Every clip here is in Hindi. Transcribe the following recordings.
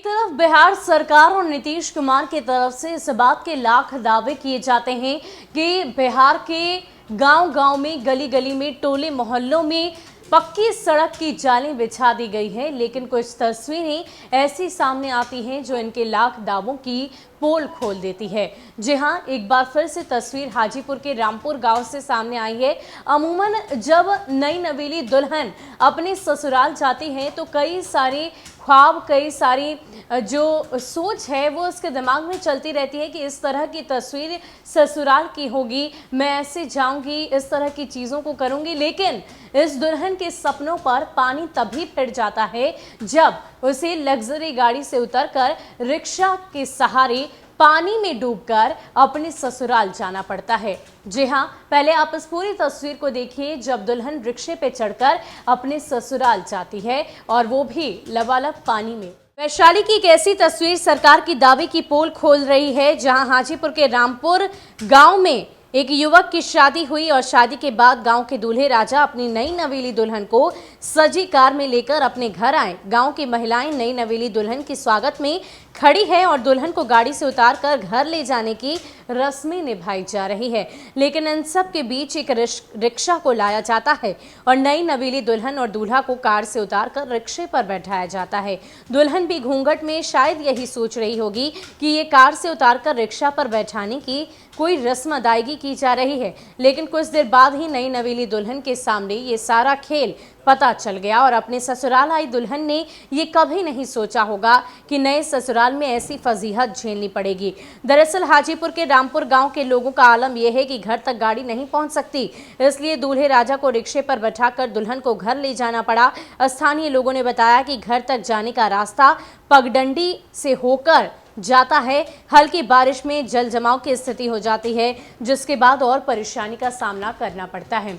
एक तरफ बिहार सरकार और नीतीश कुमार की तरफ से इस बात के लाख दावे किए जाते हैं कि बिहार के गांव-गांव में, गली-गली में, टोले मोहल्लों में पक्की सड़क की जाली बिछा दी गई है, लेकिन कुछ तस्वीरें ऐसी सामने आती हैं जो इनके लाख दावों की पोल खोल देती है। जी हां, एक बार फिर से तस्वीर हाजीपुर के रामपुर गांव से सामने आई है। अमूमन जब नई नवेली दुल्हन अपने ससुराल जाती है तो कई सारे ख्वाब, कई सारी जो सोच है वो उसके दिमाग में चलती रहती है कि इस तरह की तस्वीर ससुराल की होगी, मैं ऐसे जाऊंगी, इस तरह की चीज़ों को करूंगी। लेकिन इस दुल्हन के सपनों पर पानी तभी फिर जाता है जब उसे लग्जरी गाड़ी से उतरकर रिक्शा के सहारे पानी में डूबकर अपने ससुराल जाना पड़ता है। जी हां, पहले आप इस पूरी तस्वीर को देखिए जब दुल्हन रिक्शे पे चढ़कर अपने ससुराल जाती है और वो भी लबालब पानी में। वैशाली की एक ऐसी तस्वीर सरकार की दावे की पोल खोल रही है जहां हाजीपुर के रामपुर गांव में एक युवक की शादी हुई और शादी के बाद गांव के दूल्हे राजा अपनी नई नवेली दुल्हन को सजी कार में लेकर अपने घर आए। गांव की महिलाएं नई नवेली दुल्हन के स्वागत में खड़ी है और दुल्हन को गाड़ी से उतारकर घर ले जाने की रस्में निभाई जा रही है। लेकिन इन सब के बीच एक रिक्शा को लाया जाता है और नई नवेली दुल्हन और दूल्हा को कार से उतारकर रिक्शे पर बैठाया जाता है। दुल्हन भी घूंघट में शायद यही सोच रही होगी कि ये कार से उतारकर रिक्शा पर बैठाने की कोई रस्म अदायगी की जा रही है। लेकिन कुछ देर बाद ही नई नवेली दुल्हन के सामने ये सारा खेल पता चल गया और अपने ससुराल आई दुल्हन ने ये कभी नहीं सोचा होगा कि नए ससुराल में ऐसी फजीहत झेलनी पड़ेगी। दरअसल हाजीपुर के रामपुर गांव के लोगों का आलम यह है कि घर तक गाड़ी नहीं पहुंच सकती, इसलिए दूल्हे राजा को रिक्शे पर बैठाकर दुल्हन को घर ले जाना पड़ा। स्थानीय लोगों ने बताया कि घर तक जाने का रास्ता पगडंडी से होकर जाता है। हल्की बारिश में जल जमाव की स्थिति हो जाती है, जिसके बाद और परेशानी का सामना करना पड़ता है।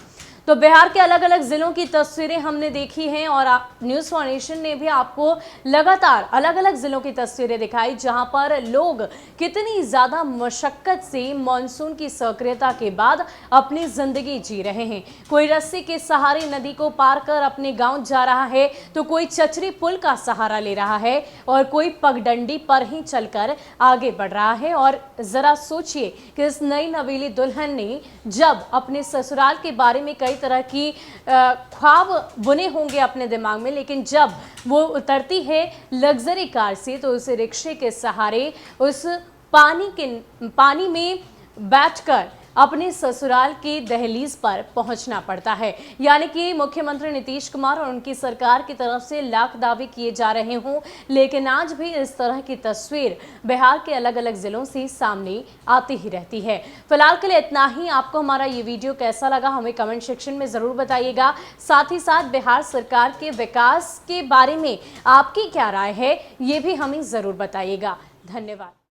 तो बिहार के अलग अलग जिलों की तस्वीरें हमने देखी हैं और न्यूज़ फॉर नेशन ने भी आपको लगातार अलग अलग जिलों की तस्वीरें दिखाई जहां पर लोग कितनी ज़्यादा मशक्कत से मानसून की सक्रियता के बाद अपनी ज़िंदगी जी रहे हैं। कोई रस्सी के सहारे नदी को पार कर अपने गांव जा रहा है, तो कोई चचरी पुल का सहारा ले रहा है और कोई पगडंडी पर ही चलकर आगे बढ़ रहा है। और ज़रा सोचिए कि इस नई नवेली दुल्हन ने जब अपने ससुराल के बारे में कई तरह की ख्वाब बुने होंगे अपने दिमाग में, लेकिन जब वो उतरती है लग्जरी कार से तो उसे रिक्शे के सहारे उस पानी में बैठकर अपने ससुराल की दहलीज पर पहुंचना पड़ता है। यानी कि मुख्यमंत्री नीतीश कुमार और उनकी सरकार की तरफ से लाख दावे किए जा रहे हों, लेकिन आज भी इस तरह की तस्वीर बिहार के अलग अलग जिलों से सामने आती ही रहती है। फिलहाल के लिए इतना ही। आपको हमारा ये वीडियो कैसा लगा हमें कमेंट सेक्शन में ज़रूर बताइएगा। साथ ही साथ बिहार सरकार के विकास के बारे में आपकी क्या राय है ये भी हमें ज़रूर बताइएगा। धन्यवाद।